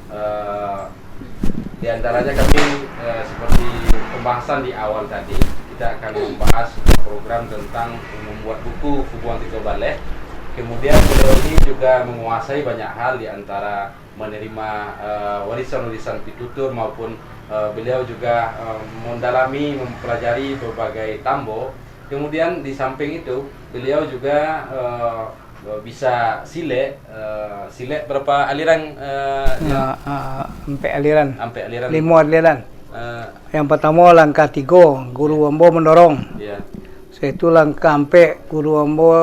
Eh, di antaranya kami seperti pembahasan di awal tadi, kita akan membahas program tentang membuat buku Hubungan Tiga Baleh. Kemudian beliau ini juga menguasai banyak hal, di antara menerima warisan-warisan pitutur maupun beliau juga mendalami, mempelajari berbagai tambo. Kemudian di samping itu beliau juga bisa sile berapa aliran? Empat aliran. Sampai aliran. 5 aliran. Yang pertama langkah 3, Guru Ambo mendorong. Ya. Itu langkah 4, Guru Ambo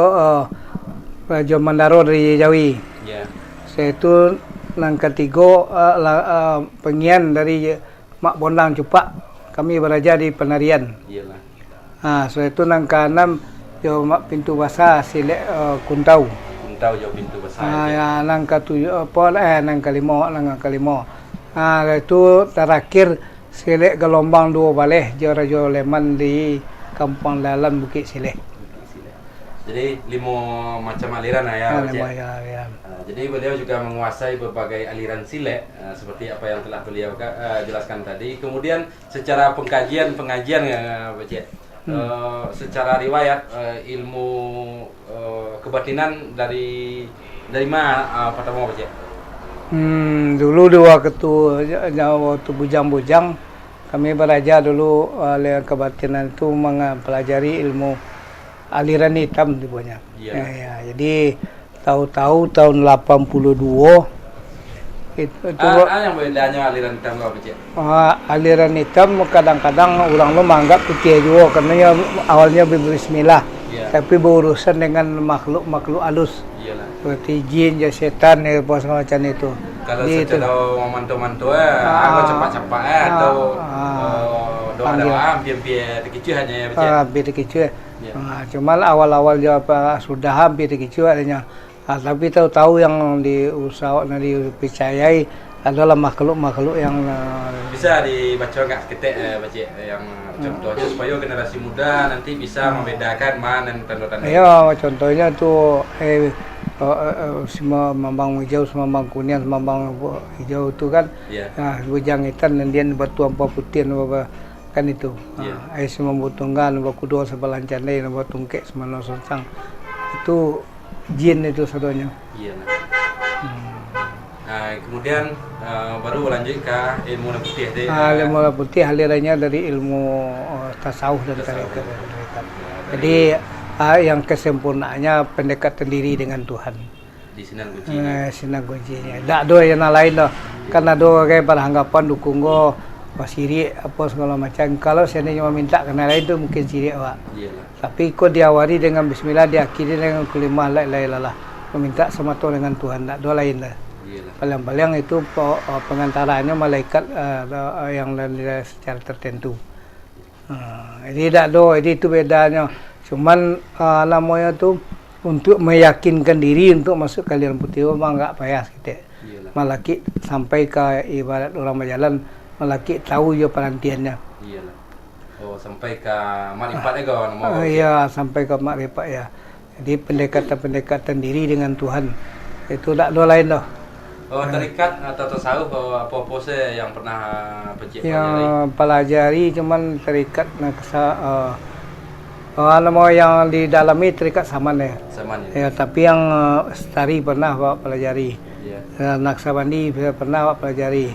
Raja Mandaro dari Jawi. Ya. Itu langkah 3, pengian dari Mak Bondang Cupak. Kami belajar di penarian. Iyalah. Itu langkah 6, jo Mak Pintu Basah Silek Kuntau. Kuntau jo pintu besar. Ya, langkah 7 langkah 5. Itu terakhir Silek Gelombang 2 Baleh jo Raja Leman di Kampung Lalan Bukit Silek. Jadi 5 macam aliran ya. Jadi beliau juga menguasai berbagai aliran silek seperti apa yang telah beliau jelaskan tadi. Kemudian secara pengajian ya, Pak Cik. Secara riwayat ilmu kebatinan dari mana pertama, Pak Cik? Dulu waktu bujang-bujang kami belajar dulu kebatinan itu mempelajari ilmu aliran hitam di banyak. Jadi tahu-tahu tahun 82 itu yang bedanya aliran hitam apa, Cik? aliran hitam kadang-kadang orang lu menganggap putih juga karena awalnya berbismillah. Tapi berurusan dengan makhluk halus. Seperti jin, setan, apa semacam itu. Kalau secara mantu-mantu cepat-cepat atau doa-doa hampir dikicau hanya ya, Pak Cik? Hampir dikicau. Cuman awal-awal dia sudah hampir dikicau adanya. Tapi tahu-tahu yang dipercayai adalah makhluk-makhluk yang bisa dibaca nggak seketik, Pak Cik, yang contohnya supaya generasi muda nanti bisa membedakan mana tanda-tanda. Ya, contohnya tuh Semambang hijau, semambang kuning, semambang hijau itu kan. Bujang hitam dan dia batu ampa putih kan itu. Semambang tunggal, kudo sebelah candai, tungkek semana sonsang. Itu jin itu satunya. Kemudian baru lanjut ke ilmu putih. Ilmu putih alirannya dari ilmu tasawuf dan tarekat. Jadi yang kesempurnaannya pendekatan diri dengan Tuhan. Di sinan kuncinya. Sinan kuncinya. Tak ada yang lain dah. Karena ada kayak beranggapan dukung go pasiri apa segala macam. Kalau seandainya meminta kena lain itu mungkin sirik awak. Tapi kau diawali dengan bismillah, diakhiri dengan kalimah la ilaha illallah. Meminta semata dengan Tuhan, tak ada lain dah. Paling-paling itu pengantaranya malaikat yang secara tertentu. Jadi tak ada, jadi itu bedanya. Cuman namanya tu untuk meyakinkan diri untuk masuk ke aliran putih memang enggak payah kita. Malaki sampai ke ibarat orang berjalan, malaki tahu je perantiannya. Sampai ke makrifat juga nama. Iya, sampai ke makrifat ya. Jadi pendekatan diri dengan Tuhan itu tak ada lain dah. Terikat atau tasawuf apa pose yang pernah Pak Cik pelajari cuman terikat yang di dalami terikat saman ya. Ya, tapi yang Stari pernah Pak pelajari. Naksabandi pernah Pak pelajari.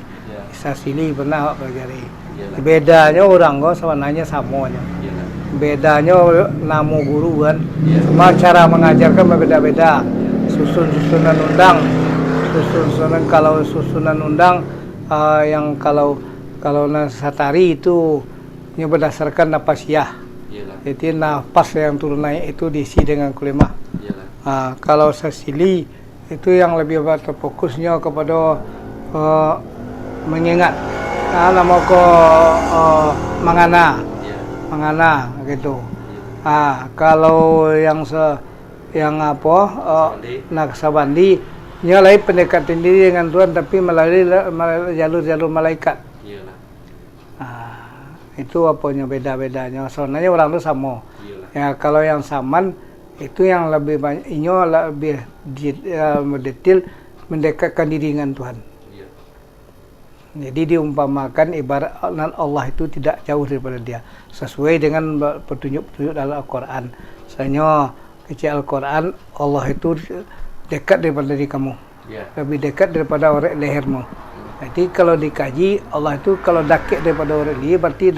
Sasili pernah Pak pelajari. Bedanya orang kok sebenarnya samanya. Bedanya nama guru kan. Cuma cara mengajarkan berbeda-beda. Susunan undang. Kalau susunan undang yang kalau Nasatari itu berdasarkan nafasiyah. Jadi nafas yang turun naik itu diisi dengan kulimah. Kalau Sasili itu yang lebih terfokusnya kepada mengingat nama mengana gitu. Kalau yang Naksabandi nyalai pendekatan diri dengan Tuhan tapi melalui jalur malaikat. Itu apanya beda-bedanya. Sebenarnya orang itu sama. Ya, kalau yang saman itu yang lebih banyak, lebih detail mendekatkan diri dengan Tuhan. Jadi diumpamakan ibarat Allah itu tidak jauh daripada dia, sesuai dengan petunjuk-petunjuk dalam Al-Quran. Misalnya kecil Al-Quran, Allah itu dekat daripada diri kamu, lebih dekat daripada orang lehermu. Jadi kalau dikaji, Allah itu kalau dekat daripada orang dia, berarti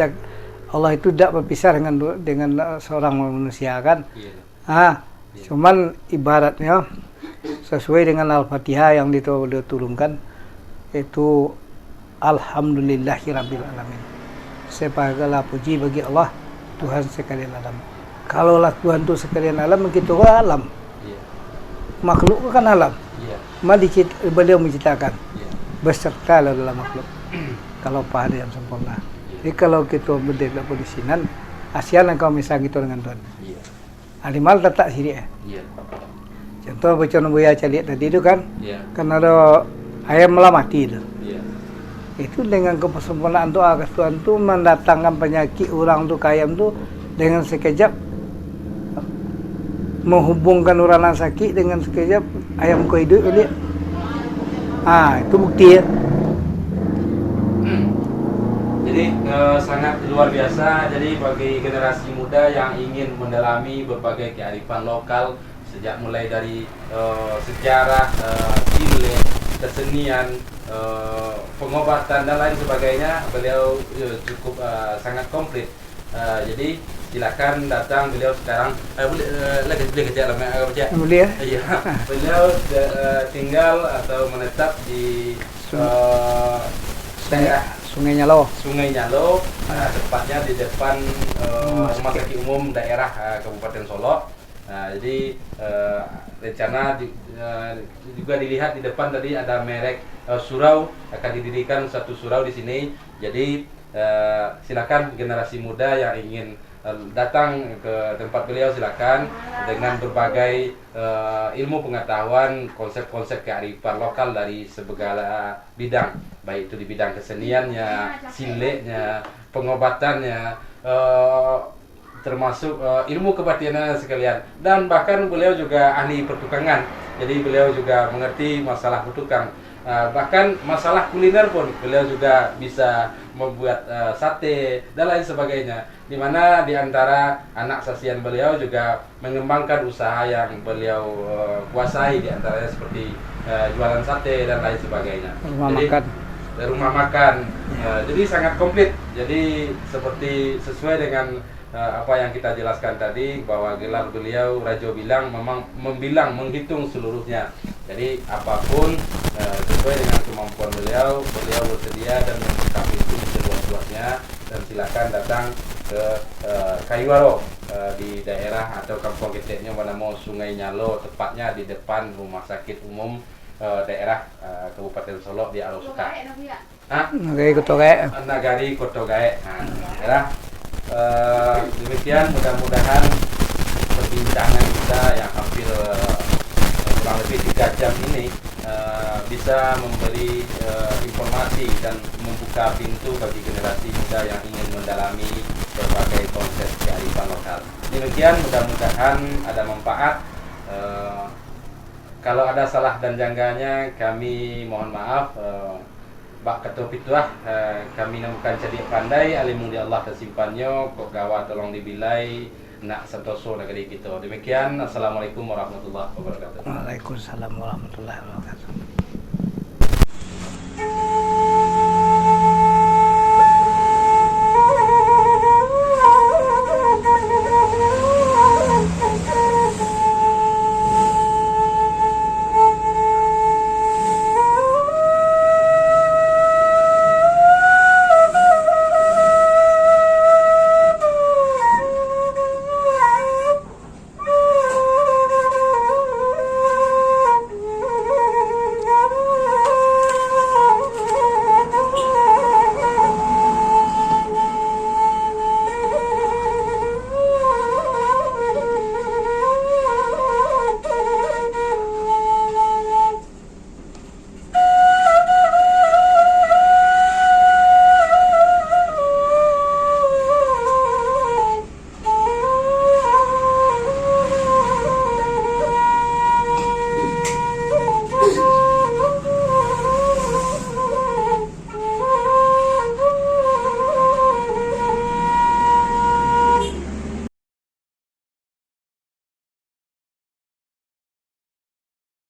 Allah itu tidak berpisah dengan seorang manusia kan. Cuman ibaratnya sesuai dengan Al-Fatihah yang diturunkan itu Alhamdulillahirabbil alamin. Segala puji bagi Allah, Tuhan sekalian alam. Kalaulah Tuhan itu sekalian alam, begitu alam. Makhluk kan alam. Beliau menciptakan beserta dalam makhluk. Kalau pada yang sempurna. Jadi kalau kita berdiri di sini, asian engkau misalnya gitu dengan Tuhan. Animal tak siri. Contoh bacaan buaya calik tadi itu kan, kan ada ayam malah mati itu. Itu dengan kesempurnaan doa ke Tuhan itu mendatangkan penyakit orang tu ke ayam tu dengan sekejap, menghubungkan orang yang sakit dengan sekejap ayam kau hidup boleh. Itu bukti ya. Jadi sangat luar biasa. Jadi bagi generasi muda yang ingin mendalami berbagai kearifan lokal, sejak mulai dari sejarah, sile, kesenian, pengobatan dan lain sebagainya, beliau cukup sangat komplit. Jadi silakan datang beliau sekarang. Boleh kerja lah, boleh ya. Iya, beliau tinggal atau menetap di daerah Sungai Nyalo. Tepatnya di depan Rumah Sakit Umum Daerah Kabupaten Solo. Jadi rencana juga dilihat di depan tadi ada merek surau, akan didirikan satu surau di sini. Jadi silakan generasi muda yang ingin datang ke tempat beliau, silakan dengan berbagai ilmu pengetahuan, konsep-konsep kearifan lokal dari segala bidang, baik itu di bidang keseniannya, sileknya, pengobatannya, termasuk ilmu kebatinan sekalian. Dan bahkan beliau juga ahli pertukangan, jadi beliau juga mengerti masalah bertukang. Bahkan masalah kuliner pun beliau juga bisa membuat sate dan lain sebagainya, di mana di antara anak sasian beliau juga mengembangkan usaha yang beliau kuasai, di antaranya seperti jualan sate dan lain sebagainya. Rumah makan. Jadi sangat komplit. Jadi seperti sesuai dengan apa yang kita jelaskan tadi, bahwa gelar beliau Rajo Bilang memang menghitung seluruhnya. Jadi apapun sesuai dengan kemampuan beliau bersedia dan membuka pintu seluas-luasnya. Dan silakan datang ke Kayuwaro di daerah atau kampung keteknya bernama Sungai Nyalo, tepatnya di depan Rumah Sakit Umum daerah Kabupaten Solo di Aroska. Nagari Kotogae. Daerah. Demikian, mudah-mudahan perbincangan kita yang hampir kurang lebih 3 jam ini bisa memberi informasi dan membuka pintu bagi generasi muda yang ingin mendalami berbagai konsep kearifan lokal. Demikian, mudah-mudahan ada manfaat. Kalau ada salah dan jangganya, kami mohon maaf. Bak ketua pituah, kami namukan cadik pandai, alimun di Allah tersimpannya, kok gawa tolong dibilai, nak santoso negeri kita. Demikian, assalamualaikum warahmatullahi wabarakatuh. Waalaikumsalam warahmatullahi wabarakatuh.